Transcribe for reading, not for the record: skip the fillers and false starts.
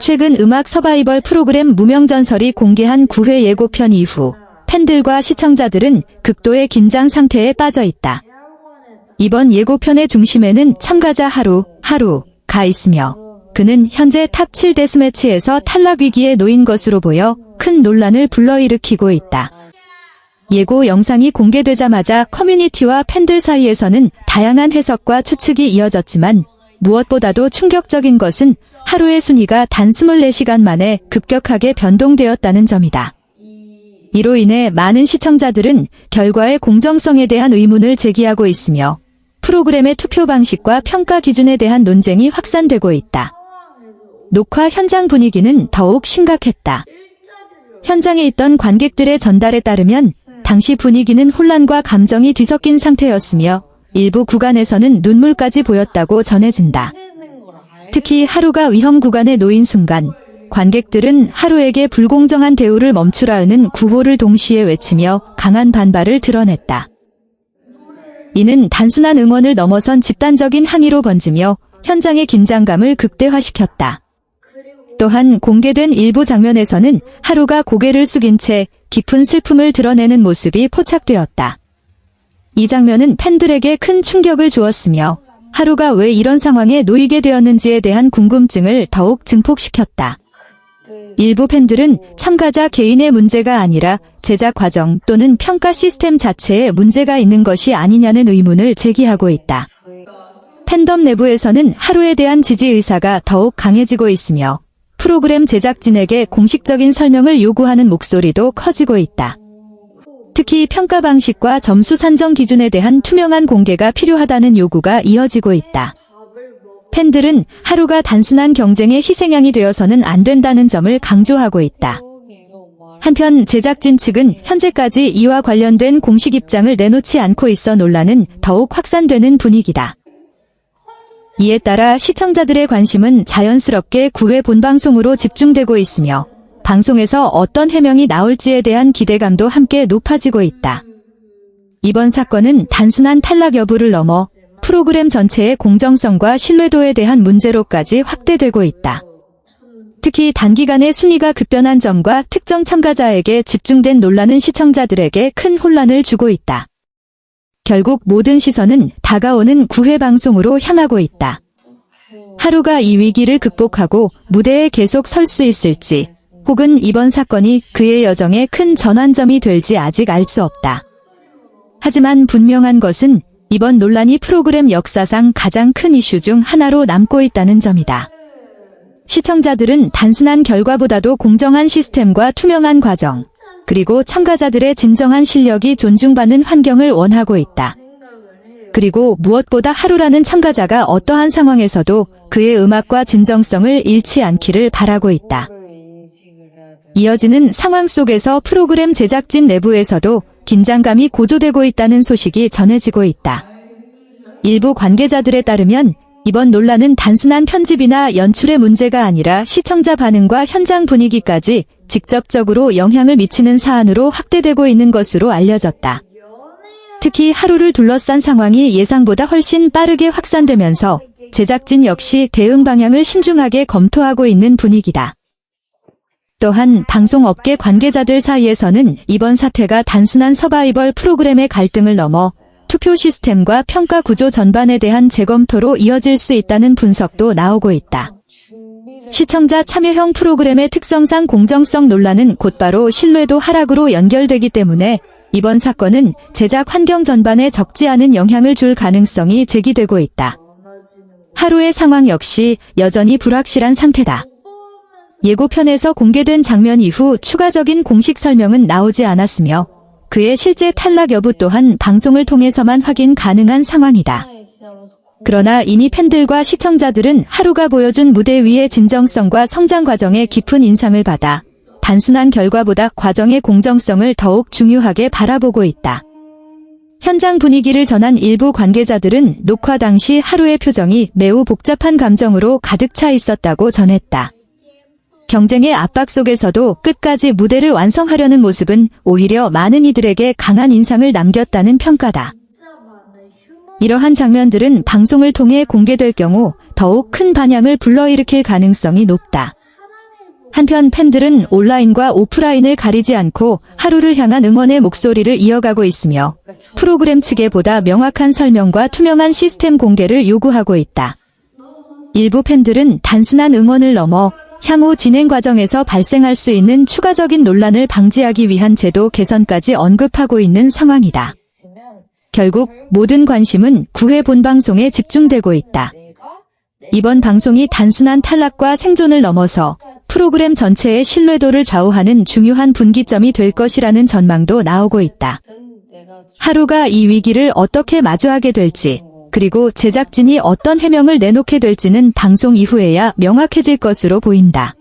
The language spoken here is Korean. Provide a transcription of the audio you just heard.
최근 음악 서바이벌 프로그램 무명전설이 공개한 9회 예고편 이후 팬들과 시청자들은 극도의 긴장 상태에 빠져 있다. 이번 예고편의 중심에는 참가자 하루가 있으며 그는 현재 탑 7 데스매치에서 탈락 위기에 놓인 것으로 보여 큰 논란을 불러일으키고 있다. 예고 영상이 공개되자마자 커뮤니티와 팬들 사이에서는 다양한 해석과 추측이 이어졌지만 무엇보다도 충격적인 것은 하루의 순위가 단 24시간 만에 급격하게 변동되었다는 점이다. 이로 인해 많은 시청자들은 결과의 공정성에 대한 의문을 제기하고 있으며 프로그램의 투표 방식과 평가 기준에 대한 논쟁이 확산되고 있다. 녹화 현장 분위기는 더욱 심각했다. 현장에 있던 관객들의 전달에 따르면 당시 분위기는 혼란과 감정이 뒤섞인 상태였으며 일부 구간에서는 눈물까지 보였다고 전해진다. 특히 하루가 위험 구간에 놓인 순간 관객들은 하루에게 불공정한 대우를 멈추라는 구호를 동시에 외치며 강한 반발을 드러냈다. 이는 단순한 응원을 넘어선 집단적인 항의로 번지며 현장의 긴장감을 극대화시켰다. 또한 공개된 일부 장면에서는 하루가 고개를 숙인 채 깊은 슬픔을 드러내는 모습이 포착되었다. 이 장면은 팬들에게 큰 충격을 주었으며 하루가 왜 이런 상황에 놓이게 되었는지에 대한 궁금증을 더욱 증폭시켰다. 일부 팬들은 참가자 개인의 문제가 아니라 제작 과정 또는 평가 시스템 자체에 문제가 있는 것이 아니냐는 의문을 제기하고 있다. 팬덤 내부에서는 하루에 대한 지지 의사가 더욱 강해지고 있으며 프로그램 제작진에게 공식적인 설명을 요구하는 목소리도 커지고 있다. 특히 평가 방식과 점수 산정 기준에 대한 투명한 공개가 필요하다는 요구가 이어지고 있다. 팬들은 하루가 단순한 경쟁의 희생양이 되어서는 안 된다는 점을 강조하고 있다. 한편 제작진 측은 현재까지 이와 관련된 공식 입장을 내놓지 않고 있어 논란은 더욱 확산되는 분위기다. 이에 따라 시청자들의 관심은 자연스럽게 9회 본방송으로 집중되고 있으며 방송에서 어떤 해명이 나올지에 대한 기대감도 함께 높아지고 있다. 이번 사건은 단순한 탈락 여부를 넘어 프로그램 전체의 공정성과 신뢰도에 대한 문제로까지 확대되고 있다. 특히 단기간에 순위가 급변한 점과 특정 참가자에게 집중된 논란은 시청자들에게 큰 혼란을 주고 있다. 결국 모든 시선은 다가오는 9회 방송으로 향하고 있다. 하루가 이 위기를 극복하고 무대에 계속 설 수 있을지, 혹은 이번 사건이 그의 여정에 큰 전환점이 될지 아직 알 수 없다. 하지만 분명한 것은 이번 논란이 프로그램 역사상 가장 큰 이슈 중 하나로 남고 있다는 점이다. 시청자들은 단순한 결과보다도 공정한 시스템과 투명한 과정, 그리고 참가자들의 진정한 실력이 존중받는 환경을 원하고 있다. 그리고 무엇보다 하루라는 참가자가 어떠한 상황에서도 그의 음악과 진정성을 잃지 않기를 바라고 있다. 이어지는 상황 속에서 프로그램 제작진 내부에서도 긴장감이 고조되고 있다는 소식이 전해지고 있다. 일부 관계자들에 따르면 이번 논란은 단순한 편집이나 연출의 문제가 아니라 시청자 반응과 현장 분위기까지 직접적으로 영향을 미치는 사안으로 확대되고 있는 것으로 알려졌다. 특히 하루를 둘러싼 상황이 예상보다 훨씬 빠르게 확산되면서 제작진 역시 대응 방향을 신중하게 검토하고 있는 분위기다. 또한 방송업계 관계자들 사이에서는 이번 사태가 단순한 서바이벌 프로그램의 갈등을 넘어 투표 시스템과 평가 구조 전반에 대한 재검토로 이어질 수 있다는 분석도 나오고 있다. 시청자 참여형 프로그램의 특성상 공정성 논란은 곧바로 신뢰도 하락으로 연결되기 때문에 이번 사건은 제작 환경 전반에 적지 않은 영향을 줄 가능성이 제기되고 있다. 하루의 상황 역시 여전히 불확실한 상태다. 예고편에서 공개된 장면 이후 추가적인 공식 설명은 나오지 않았으며 그의 실제 탈락 여부 또한 방송을 통해서만 확인 가능한 상황이다. 그러나 이미 팬들과 시청자들은 하루가 보여준 무대 위의 진정성과 성장 과정의 깊은 인상을 받아 단순한 결과보다 과정의 공정성을 더욱 중요하게 바라보고 있다. 현장 분위기를 전한 일부 관계자들은 녹화 당시 하루의 표정이 매우 복잡한 감정으로 가득 차 있었다고 전했다. 경쟁의 압박 속에서도 끝까지 무대를 완성하려는 모습은 오히려 많은 이들에게 강한 인상을 남겼다는 평가다. 이러한 장면들은 방송을 통해 공개될 경우 더욱 큰 반향을 불러일으킬 가능성이 높다. 한편 팬들은 온라인과 오프라인을 가리지 않고 하루를 향한 응원의 목소리를 이어가고 있으며 프로그램 측에 보다 명확한 설명과 투명한 시스템 공개를 요구하고 있다. 일부 팬들은 단순한 응원을 넘어 향후 진행 과정에서 발생할 수 있는 추가적인 논란을 방지하기 위한 제도 개선까지 언급하고 있는 상황이다. 결국 모든 관심은 9회 본방송에 집중되고 있다. 이번 방송이 단순한 탈락과 생존을 넘어서 프로그램 전체의 신뢰도를 좌우하는 중요한 분기점이 될 것이라는 전망도 나오고 있다. 하루가 이 위기를 어떻게 마주하게 될지, 그리고 제작진이 어떤 해명을 내놓게 될지는 방송 이후에야 명확해질 것으로 보인다.